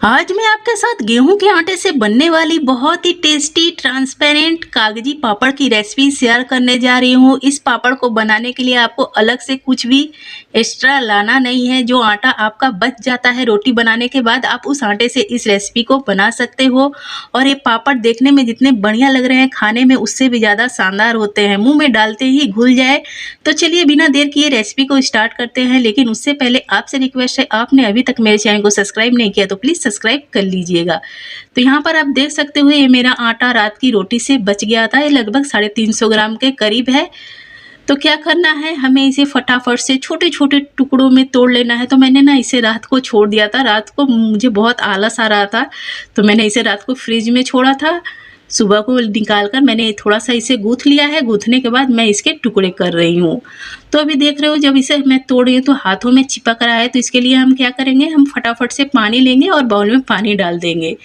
आज मैं आपके साथ गेहूं के आटे से बनने वाली बहुत ही टेस्टी ट्रांसपेरेंट कागजी पापड़ की रेसिपी शेयर करने जा रही हूं। इस पापड़ को बनाने के लिए आपको अलग से कुछ भी एक्स्ट्रा लाना नहीं है। जो आटा आपका बच जाता है रोटी बनाने के बाद, आप उस आटे से इस रेसिपी को बना सकते हो। और ये पापड़ देखने में जितने बढ़िया लग रहे हैं, खाने में उससे भी ज़्यादा शानदार होते हैं। मुँह में डालते ही घुल जाए। तो चलिए बिना देर किए रेसिपी को स्टार्ट करते हैं। लेकिन उससे पहले आपसे रिक्वेस्ट है, आपने अभी तक मेरे चैनल को सब्सक्राइब नहीं किया तो प्लीज़ सब्सक्राइब कर लीजिएगा। तो यहाँ पर आप देख सकते हो, ये मेरा आटा रात की रोटी से बच गया था। ये लगभग 350 ग्राम के करीब है। तो क्या करना है, हमें इसे फटाफट से छोटे छोटे टुकड़ों में तोड़ लेना है। तो मैंने ना इसे रात को छोड़ दिया था। रात को मुझे बहुत आलस आ रहा था, तो मैंने इसे रात को फ्रिज में छोड़ा था। सुबह को निकाल कर मैंने थोड़ा सा इसे गूँथ लिया है। गूँथने के बाद मैं इसके टुकड़े कर रही हूँ। तो अभी देख रहे हो, जब इसे मैं तोड़ रही हूँ तो हाथों में चिपक रहा है। तो इसके लिए हम क्या करेंगे, हम फटाफट से पानी लेंगे और बाउल में पानी डाल देंगे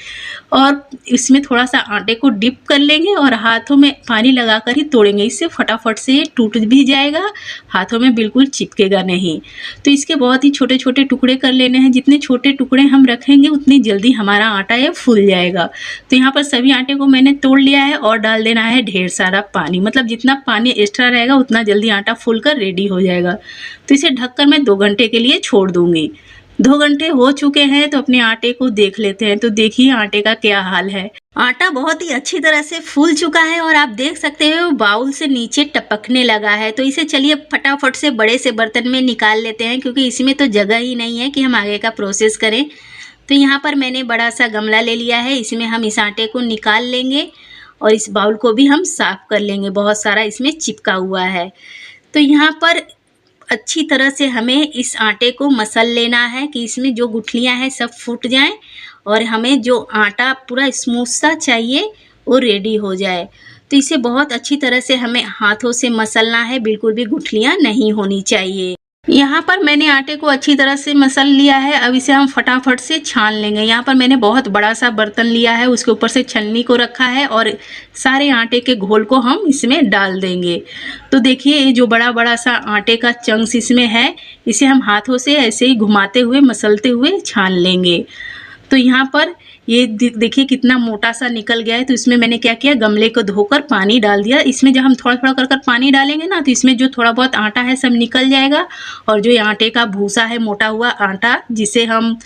और इसमें थोड़ा सा आटे को डिप कर लेंगे और हाथों में पानी लगाकर ही तोड़ेंगे। इससे फटाफट से ये टूट भी जाएगा, हाथों में बिल्कुल चिपकेगा नहीं। तो इसके बहुत ही छोटे छोटे टुकड़े कर लेने हैं। जितने छोटे टुकड़े हम रखेंगे उतनी जल्दी हमारा आटा ये फूल जाएगा। तो यहाँ पर सभी आटे को मैंने तोड़ लिया है और डाल देना है ढेर सारा पानी। मतलब जितना पानी एक्स्ट्रा रहेगा उतना जल्दी आटा फूल कर रेडी हो जाएगा। तो इसे ढककर मैं 2 घंटे के लिए छोड़ दूंगी। 2 घंटे हो चुके हैं, तो अपने आटे को देख लेते हैं। तो देखिए आटे का क्या हाल है। आटा बहुत ही अच्छी तरह से फूल चुका है और आप देख सकते हो बाउल से नीचे टपकने लगा है। तो इसे चलिए फटाफट से बड़े से बर्तन में निकाल लेते हैं, क्योंकि इसमें तो जगह ही नहीं है कि हम आगे का प्रोसेस करें। तो यहाँ पर मैंने बड़ा सा गमला ले लिया है। इसमें हम इस आटे को निकाल लेंगे और इस बाउल को भी हम साफ कर लेंगे। बहुत सारा इसमें चिपका हुआ है। तो यहाँ पर अच्छी तरह से हमें इस आटे को मसल लेना है कि इसमें जो गुठलियाँ हैं सब फूट जाएं और हमें जो आटा पूरा स्मूथ सा चाहिए वो रेडी हो जाए। तो इसे बहुत अच्छी तरह से हमें हाथों से मसलना है, बिल्कुल भी गुठलियाँ नहीं होनी चाहिए। यहाँ पर मैंने आटे को अच्छी तरह से मसल लिया है। अब इसे हम फटाफट से छान लेंगे। यहाँ पर मैंने बहुत बड़ा सा बर्तन लिया है, उसके ऊपर से छलनी को रखा है और सारे आटे के घोल को हम इसमें डाल देंगे। तो देखिए ये जो बड़ा बड़ा सा आटे का चंक्स इसमें है, इसे हम हाथों से ऐसे ही घुमाते हुए मसलते हुए छान लेंगे। तो यहाँ पर ये देखिए कितना मोटा सा निकल गया है। तो इसमें मैंने क्या किया, गमले को धोकर पानी डाल दिया। इसमें जब हम थोड़ा थोड़ा कर पानी डालेंगे ना, तो इसमें जो थोड़ा बहुत आटा है सब निकल जाएगा। और जो ये आटे का भूसा है, मोटा हुआ आटा, जिसे हम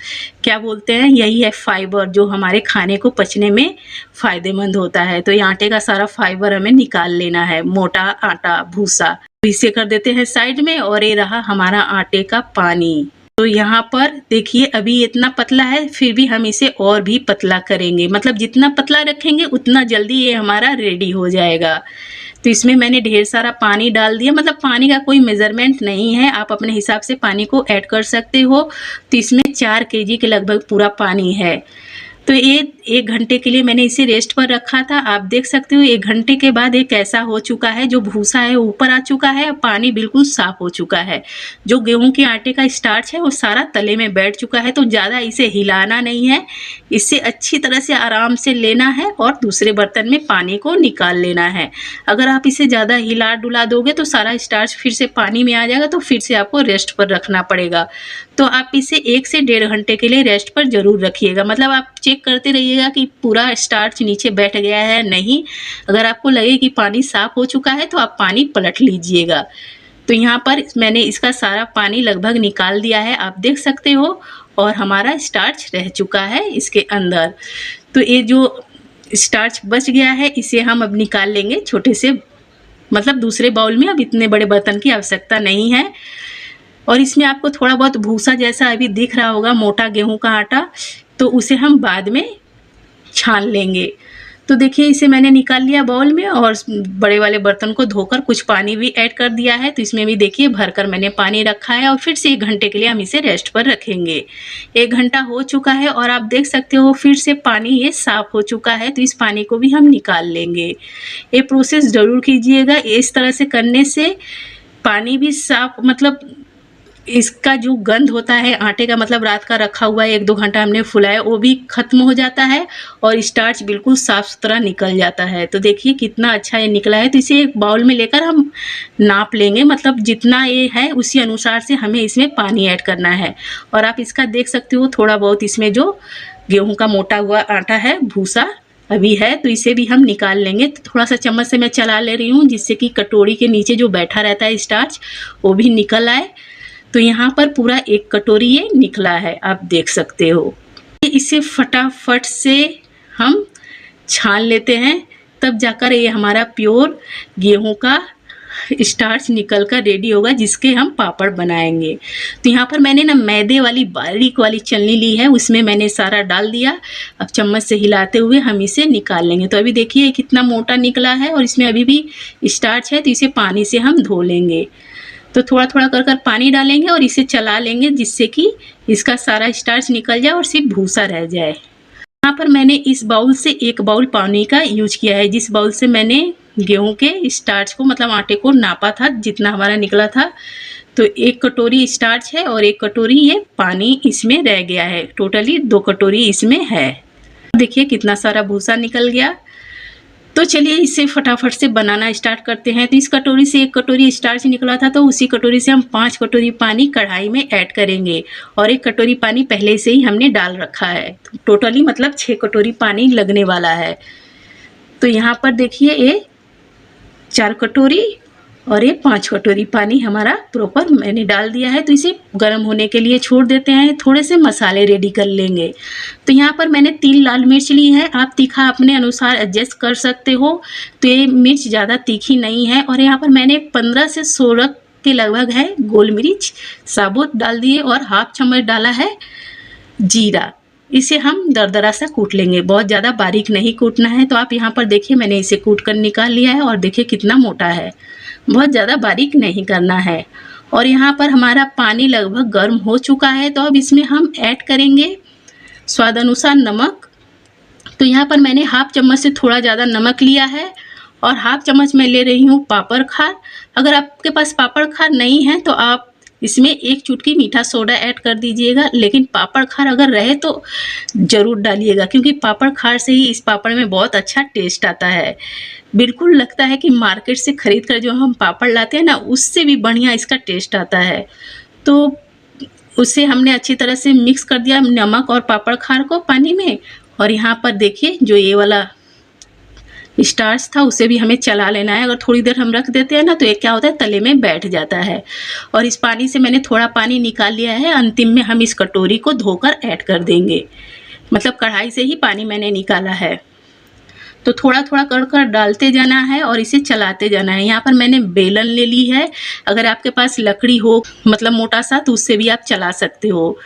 क्या बोलते हैं, यही है फाइबर, जो हमारे खाने को पचने में फ़ायदेमंद होता है। तो ये आटे का सारा फाइबर हमें निकाल लेना है, मोटा आटा भूसा। इसे कर देते हैं साइड में। और ये रहा हमारा आटे का पानी। तो यहाँ पर देखिए अभी इतना पतला है, फिर भी हम इसे और भी पतला करेंगे। मतलब जितना पतला रखेंगे उतना जल्दी ये हमारा रेडी हो जाएगा। तो इसमें मैंने ढेर सारा पानी डाल दिया। मतलब पानी का कोई मेज़रमेंट नहीं है, आप अपने हिसाब से पानी को ऐड कर सकते हो। तो इसमें 4 केजी के लगभग पूरा पानी है। तो ये 1 घंटे के लिए मैंने इसे रेस्ट पर रखा था। आप देख सकते हो 1 घंटे के बाद ये कैसा हो चुका है। जो भूसा है ऊपर आ चुका है, पानी बिल्कुल साफ हो चुका है। जो गेहूं के आटे का स्टार्च है वो सारा तले में बैठ चुका है। तो ज़्यादा इसे हिलाना नहीं है, इससे अच्छी तरह से आराम से लेना है और दूसरे बर्तन में पानी को निकाल लेना है। अगर आप इसे ज़्यादा हिला डुला दोगे तो सारा स्टार्च फिर से पानी में आ जाएगा। तो फिर से आपको रेस्ट पर रखना पड़ेगा। तो आप इसे 1 से 1.5 घंटे के लिए रेस्ट पर ज़रूर रखिएगा। मतलब आप चेक करते रहिएगा कि पूरा स्टार्च नीचे बैठ गया है नहीं। अगर आपको लगे कि पानी साफ हो चुका है तो आप पानी पलट लीजिएगा। तो यहाँ पर मैंने इसका सारा पानी लगभग निकाल दिया है, आप देख सकते हो। और हमारा स्टार्च रह चुका है इसके अंदर। तो ये जो स्टार्च बच गया है इसे हम अब निकाल लेंगे छोटे से, मतलब दूसरे बाउल में। अब इतने बड़े बर्तन की आवश्यकता नहीं है। और इसमें आपको थोड़ा बहुत भूसा जैसा अभी दिख रहा होगा, मोटा गेहूं का आटा, तो उसे हम बाद में छान लेंगे। तो देखिए इसे मैंने निकाल लिया बाउल में और बड़े वाले बर्तन को धोकर कुछ पानी भी ऐड कर दिया है। तो इसमें भी देखिए भरकर मैंने पानी रखा है और फिर से 1 घंटे के लिए हम इसे रेस्ट पर रखेंगे। 1 घंटा हो चुका है और आप देख सकते हो फिर से पानी ये साफ हो चुका है। तो इस पानी को भी हम निकाल लेंगे। ये प्रोसेस ज़रूर कीजिएगा। इस तरह से करने से पानी भी साफ, मतलब इसका जो गंध होता है आटे का, मतलब रात का रखा हुआ 1-2 घंटा हमने फुलाया, वो भी खत्म हो जाता है और स्टार्च बिल्कुल साफ सुथरा निकल जाता है। तो देखिए कितना अच्छा ये निकला है। तो इसे एक बाउल में लेकर हम नाप लेंगे। मतलब जितना ये है उसी अनुसार से हमें इसमें पानी ऐड करना है। और आप इसका देख सकते हो थोड़ा बहुत इसमें जो गेहूं का मोटा हुआ आटा है, भूसा अभी है, तो इसे भी हम निकाल लेंगे। तो थोड़ा सा चम्मच से मैं चला ले रही हूँ जिससे कि कटोरी के नीचे जो बैठा रहता है स्टार्च वो भी निकल आए। तो यहाँ पर पूरा 1 कटोरी ये निकला है, आप देख सकते हो। इसे फटाफट से हम छान लेते हैं, तब जाकर ये हमारा प्योर गेहूं का स्टार्च निकल कर रेडी होगा जिसके हम पापड़ बनाएंगे। तो यहाँ पर मैंने ना मैदे वाली बारीक वाली छलनी ली है, उसमें मैंने सारा डाल दिया। अब चम्मच से हिलाते हुए हम इसे निकाल लेंगे। तो अभी देखिए कितना मोटा निकला है और इसमें अभी भी स्टार्च है, तो इसे पानी से हम धो लेंगे। तो थोड़ा थोड़ा कर कर पानी डालेंगे और इसे चला लेंगे जिससे कि इसका सारा स्टार्च निकल जाए और सिर्फ भूसा रह जाए। यहाँ पर मैंने इस बाउल से 1 बाउल पानी का यूज किया है। जिस बाउल से मैंने गेहूं के स्टार्च को मतलब आटे को नापा था, जितना हमारा निकला था, तो 1 कटोरी स्टार्च है और 1 कटोरी ये पानी इसमें रह गया है। टोटली 2 कटोरी इसमें है। देखिए कितना सारा भूसा निकल गया। तो चलिए इसे फटाफट से बनाना स्टार्ट करते हैं। तो इस कटोरी से 1 कटोरी स्टार्च निकला था, तो उसी कटोरी से हम 5 कटोरी पानी कढ़ाई में ऐड करेंगे और 1 कटोरी पानी पहले से ही हमने डाल रखा है। तो टोटली मतलब 6 कटोरी पानी लगने वाला है। तो यहाँ पर देखिए ये 4 कटोरी और ये 5 कटोरी पानी हमारा प्रॉपर मैंने डाल दिया है। तो इसे गर्म होने के लिए छोड़ देते हैं। थोड़े से मसाले रेडी कर लेंगे। तो यहाँ पर मैंने 3 लाल मिर्च ली है, आप तीखा अपने अनुसार एडजस्ट कर सकते हो। तो ये मिर्च ज़्यादा तीखी नहीं है। और यहाँ पर मैंने 15 से 16 के लगभग है गोल मिर्च साबुत डाल दिए और ½ चम्मच डाला है जीरा। इसे हम दरदरा सा कूट लेंगे, बहुत ज़्यादा बारीक नहीं कूटना है। तो आप यहाँ पर देखिए मैंने इसे कूट कर निकाल लिया है और देखिए कितना मोटा है, बहुत ज़्यादा बारीक नहीं करना है। और यहाँ पर हमारा पानी लगभग गर्म हो चुका है। तो अब इसमें हम ऐड करेंगे स्वाद अनुसार नमक। तो यहाँ पर मैंने ½ चम्मच से थोड़ा ज़्यादा नमक लिया है और ½ चम्मच मैं ले रही हूँ पापड़ खार। अगर आपके पास पापड़ खार नहीं है तो आप इसमें 1 चुटकी मीठा सोडा ऐड कर दीजिएगा, लेकिन पापड़ खार अगर रहे तो ज़रूर डालिएगा, क्योंकि पापड़ खार से ही इस पापड़ में बहुत अच्छा टेस्ट आता है। बिल्कुल लगता है कि मार्केट से ख़रीद कर जो हम पापड़ लाते हैं ना, उससे भी बढ़िया इसका टेस्ट आता है। तो उसे हमने अच्छी तरह से मिक्स कर दिया नमक और पापड़ खार को पानी में। और यहाँ पर देखिए जो ये वाला स्टार्च था उसे भी हमें चला लेना है। अगर थोड़ी देर हम रख देते हैं ना तो ये क्या होता है तले में बैठ जाता है। और इस पानी से मैंने थोड़ा पानी निकाल लिया है। अंतिम में हम इस कटोरी को धोकर ऐड कर देंगे, मतलब कढ़ाई से ही पानी मैंने निकाला है। तो थोड़ा थोड़ा कर कर डालते जाना है और इसे चलाते जाना है। यहाँ पर मैंने बेलन ले ली है। अगर आपके पास लकड़ी हो मतलब मोटा सा तो उससे भी आप चला सकते हो।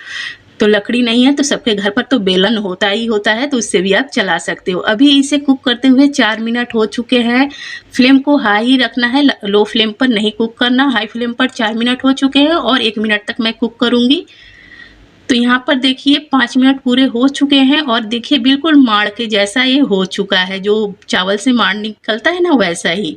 तो लकड़ी नहीं है तो सबके घर पर तो बेलन होता ही होता है, तो उससे भी आप चला सकते हो। अभी इसे कुक करते हुए 4 मिनट हो चुके हैं। फ्लेम को हाई ही रखना है, लो फ्लेम पर नहीं कुक करना। हाई फ्लेम पर 4 मिनट हो चुके हैं और 1 मिनट तक मैं कुक करूँगी। तो यहाँ पर देखिए 5 मिनट पूरे हो चुके हैं और देखिए बिल्कुल माड़ के जैसा ये हो चुका है, जो चावल से माड़ निकलता है ना वैसा ही।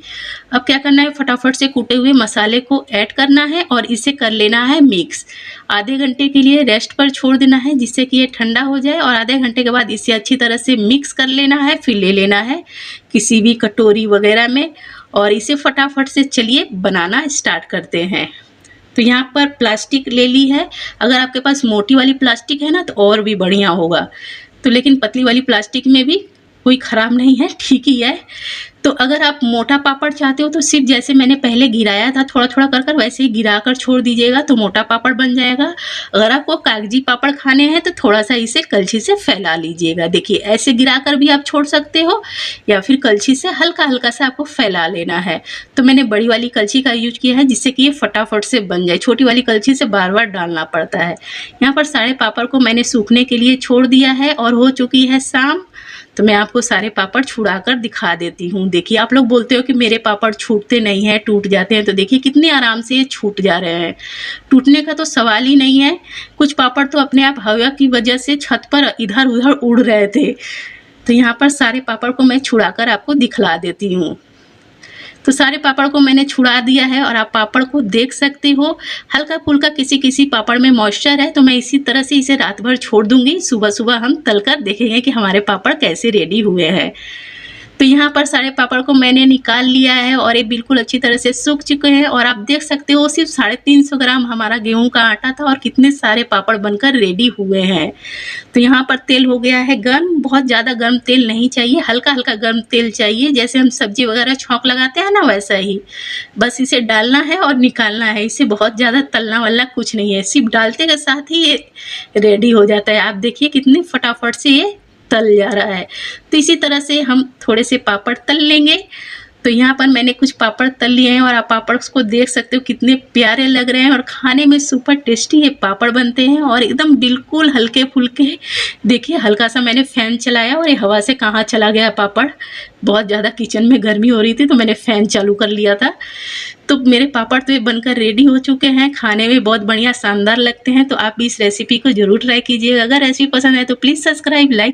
अब क्या करना है, फटाफट से कूटे हुए मसाले को ऐड करना है और इसे कर लेना है मिक्स। आधे घंटे के लिए रेस्ट पर छोड़ देना है जिससे कि ये ठंडा हो जाए और आधे घंटे के बाद इसे अच्छी तरह से मिक्स कर लेना है। फिर ले लेना है किसी भी कटोरी वगैरह में और इसे फटाफट से चलिए बनाना स्टार्ट करते हैं। तो यहाँ पर प्लास्टिक ले ली है। अगर आपके पास मोटी वाली प्लास्टिक है ना तो और भी बढ़िया होगा, तो लेकिन पतली वाली प्लास्टिक में भी कोई ख़राब नहीं है, ठीक ही है। तो अगर आप मोटा पापड़ चाहते हो तो सिर्फ जैसे मैंने पहले गिराया था थोड़ा थोड़ा कर कर वैसे ही गिरा कर छोड़ दीजिएगा तो मोटा पापड़ बन जाएगा। अगर आपको कागजी पापड़ खाने हैं तो थोड़ा सा इसे कलछी से फैला लीजिएगा। देखिए ऐसे गिरा कर भी आप छोड़ सकते हो या फिर कलछी से हल्का हल्का सा आपको फैला लेना है। तो मैंने बड़ी वाली कलछी का यूज किया है जिससे कि ये फटाफट से बन जाए। छोटी वाली कलछी से बार बार डालना पड़ता है। यहाँ पर सारे पापड़ को मैंने सूखने के लिए छोड़ दिया है और हो चुकी है शाम। तो मैं आपको सारे पापड़ छुड़ा कर दिखा देती हूँ। देखिए आप लोग बोलते हो कि मेरे पापड़ छूटते नहीं हैं, टूट जाते हैं, तो देखिए कितने आराम से ये छूट जा रहे हैं। टूटने का तो सवाल ही नहीं है। कुछ पापड़ तो अपने आप हवा की वजह से छत पर इधर उधर उड़ रहे थे। तो यहाँ पर सारे पापड़ को मैं छुड़ा कर आपको दिखला देती हूँ। तो सारे पापड़ को मैंने छुड़ा दिया है और आप पापड़ को देख सकते हो। हल्का फुल्का किसी किसी पापड़ में मॉइस्चर है, तो मैं इसी तरह से इसे रात भर छोड़ दूंगी। सुबह सुबह हम तलकर देखेंगे कि हमारे पापड़ कैसे रेडी हुए हैं। तो यहाँ पर सारे पापड़ को मैंने निकाल लिया है और ये बिल्कुल अच्छी तरह से सूख चुके हैं और आप देख सकते हो सिर्फ 350 ग्राम हमारा गेहूं का आटा था और कितने सारे पापड़ बनकर रेडी हुए हैं। तो यहाँ पर तेल हो गया है गर्म, बहुत ज़्यादा गर्म तेल नहीं चाहिए, हल्का हल्का गर्म तेल चाहिए, जैसे हम सब्जी वगैरह छौंक लगाते हैं ना वैसा ही। बस इसे डालना है और निकालना है, इसे बहुत ज़्यादा तलना वलना कुछ नहीं है, सिर्फ डालते के साथ ही ये रेडी हो जाता है। आप देखिए कितने फटाफट से ये तल जा रहा है। तो इसी तरह से हम थोड़े से पापड़ तल लेंगे। तो यहाँ पर मैंने कुछ पापड़ तल लिए हैं और आप पापड़ को देख सकते हो कितने प्यारे लग रहे हैं और खाने में सुपर टेस्टी ये पापड़ बनते हैं और एकदम बिल्कुल हल्के फुल्के। देखिए हल्का सा मैंने फ़ैन चलाया और ये हवा से कहाँ चला गया पापड़। बहुत ज़्यादा किचन में गर्मी हो रही थी तो मैंने फ़ैन चालू कर लिया था। तो मेरे पापड़ तो ये बनकर रेडी हो चुके हैं, खाने में बहुत बढ़िया शानदार लगते हैं। तो आप भी इस रेसिपी को ज़रूर ट्राई कीजिएगा। अगर रेसिपी पसंद है तो प्लीज़ सब्सक्राइब, लाइक